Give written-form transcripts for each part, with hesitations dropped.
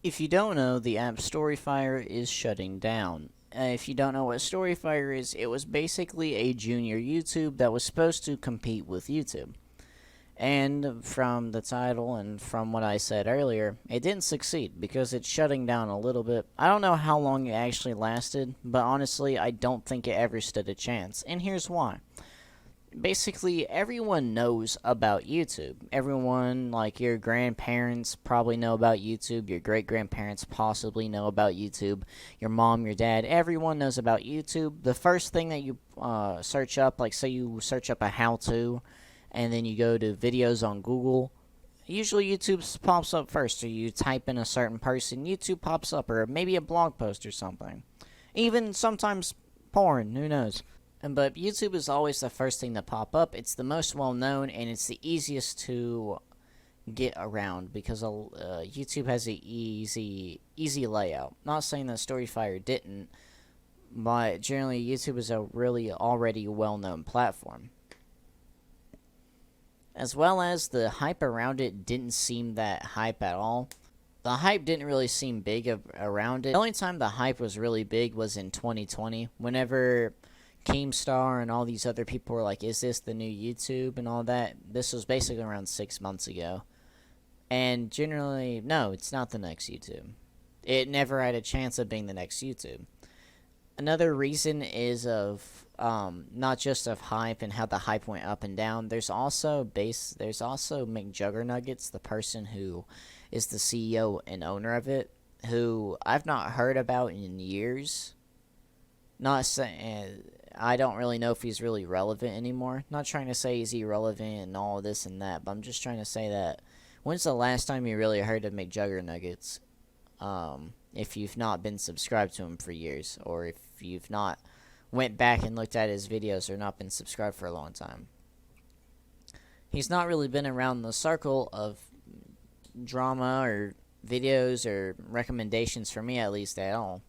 If you don't know, the app StoryFire is shutting down. If you don't know what StoryFire is, it was basically a junior YouTube that was supposed to compete with YouTube. And from the title and from what I said earlier, it didn't succeed because it's shutting down a little bit. I don't know how long it actually lasted, but honestly, I don't think it ever stood a chance. And here's why. Basically, everyone knows about YouTube. Everyone, like your grandparents, probably know about YouTube. Your great grandparents possibly know about YouTube. Your mom, your dad, everyone knows about YouTube. The first thing that you search up, like say you search up a how to, and then you go to videos on Google, usually YouTube pops up first, or you type in a certain person, YouTube pops up, or maybe a blog post or something. Even sometimes porn, who knows. But YouTube is always the first thing to pop up. It's the most well known, and it's the easiest to get around because YouTube has an easy layout. Not saying that StoryFire didn't, but generally YouTube is a really already well known platform. As well as the hype around it didn't seem that hype at all. The hype didn't really seem big around it. The only time the hype was really big was in 2020, whenever Keemstar and all these other people were like, is this the new YouTube and all that? This was basically around 6 months ago. And generally, no, it's not the next YouTube. It never had a chance of being the next YouTube. Another reason is of not just of hype and how the hype went up and down. There's also McJuggernuggets, the person who is the CEO and owner of it, who I've not heard about in years. Not saying I don't really know if he's really relevant anymore. Not trying to say he's irrelevant and all this and that, but I'm just trying to say that when's the last time you really heard of McJuggernuggets? If you've not been subscribed to him for years, or if you've not went back and looked at his videos or not been subscribed for a long time. He's not really been around the circle of drama or videos or recommendations for me, at least, at all.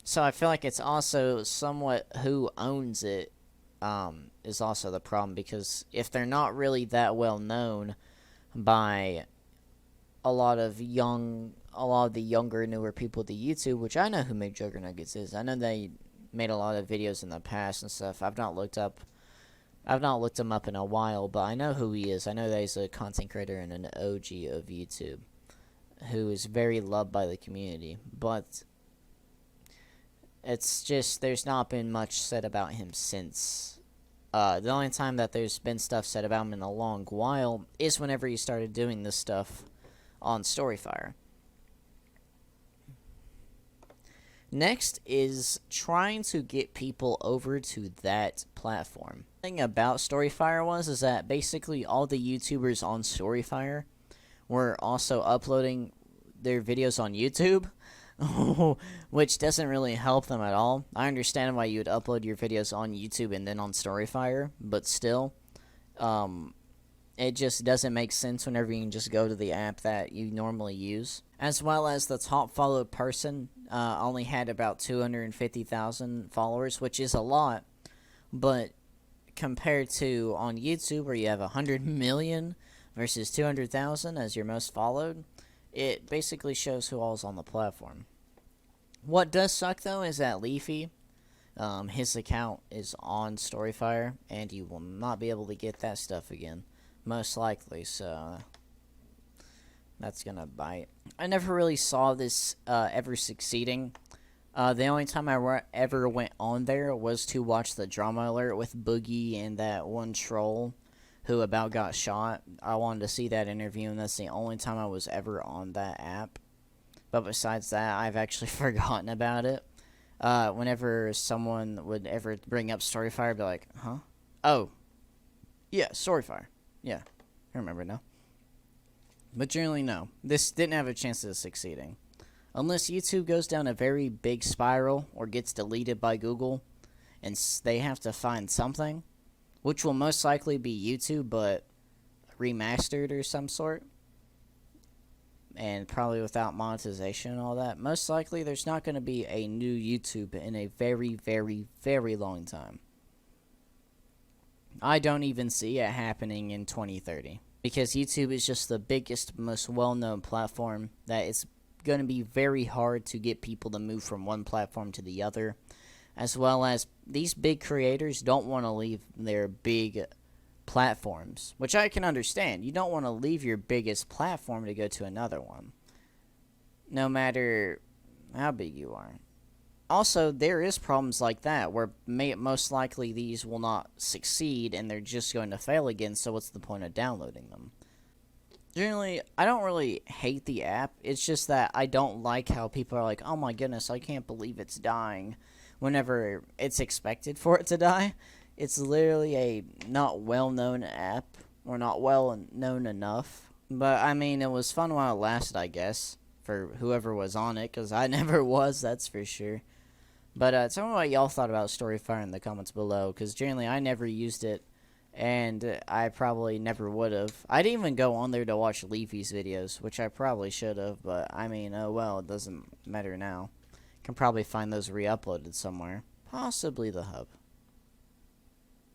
So I feel like it's also somewhat who owns it is also the problem, because if they're not really that well known by a lot of the younger, newer people to YouTube, which I know who McJuggernuggets is. I know they made a lot of videos in the past and stuff. I've not looked him up in a while, but I know who he is. I know that he's a content creator and an OG of YouTube who is very loved by the community. But it's just, there's not been much said about him since. The only time that there's been stuff said about him in a long while is whenever he started doing this stuff on StoryFire. Next is trying to get people over to that platform. The thing about StoryFire is that basically all the YouTubers on StoryFire were also uploading their videos on YouTube, which doesn't really help them at all. I understand why you would upload your videos on YouTube and then on StoryFire, but still, it just doesn't make sense whenever you can just go to the app that you normally use. As well as the top followed person only had about 250,000 followers, which is a lot, but compared to on YouTube where you have 100 million versus 200,000 as your most followed, it basically shows who all's on the platform. What does suck though is that Leafy, his account is on StoryFire, and you will not be able to get that stuff again. Most likely, so that's gonna bite. I never really saw this ever succeeding. The only time I ever went on there was to watch the drama alert with Boogie and that one troll who about got shot. I wanted to see that interview, and that's the only time I was ever on that app. But besides that, I've actually forgotten about it. Whenever someone would ever bring up StoryFire, I'd be like, huh? Oh, yeah, StoryFire. Yeah, I remember now. But generally, no. This didn't have a chance of succeeding. Unless YouTube goes down a very big spiral or gets deleted by Google, and they have to find something, which will most likely be YouTube, but remastered or some sort, and probably without monetization and all that. Most likely, there's not going to be a new YouTube in a very, very, very long time. I don't even see it happening in 2030. because YouTube is just the biggest, most well-known platform that it's going to be very hard to get people to move from one platform to the other, as well as these big creators don't want to leave their big platforms, which I can understand. You don't want to leave your biggest platform to go to another one, no matter how big you are. Also, there is problems like that where most likely these will not succeed and they're just going to fail again, so what's the point of downloading them? Generally, I don't really hate the app. It's just that I don't like how people are like, oh my goodness, I can't believe it's dying, whenever it's expected for it to die. It's literally a not well-known app, or not well-known enough. But, I mean, it was fun while it lasted, I guess, for whoever was on it, because I never was, that's for sure. But tell me what y'all thought about StoryFire in the comments below, because generally I never used it, and I probably never would have. I didn't even go on there to watch Leafy's videos, which I probably should have, but I mean, oh well, it doesn't matter now. Can probably find those re-uploaded somewhere. Possibly the hub.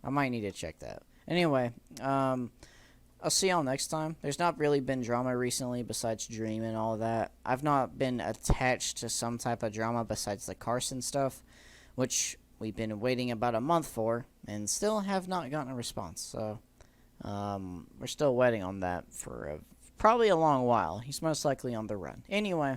I might need to check that. Anyway, I'll see y'all next time. There's not really been drama recently besides Dream and all that. I've not been attached to some type of drama besides the Carson stuff, which we've been waiting about a month for and still have not gotten a response. So, we're still waiting on that for probably a long while. He's most likely on the run. Anyway.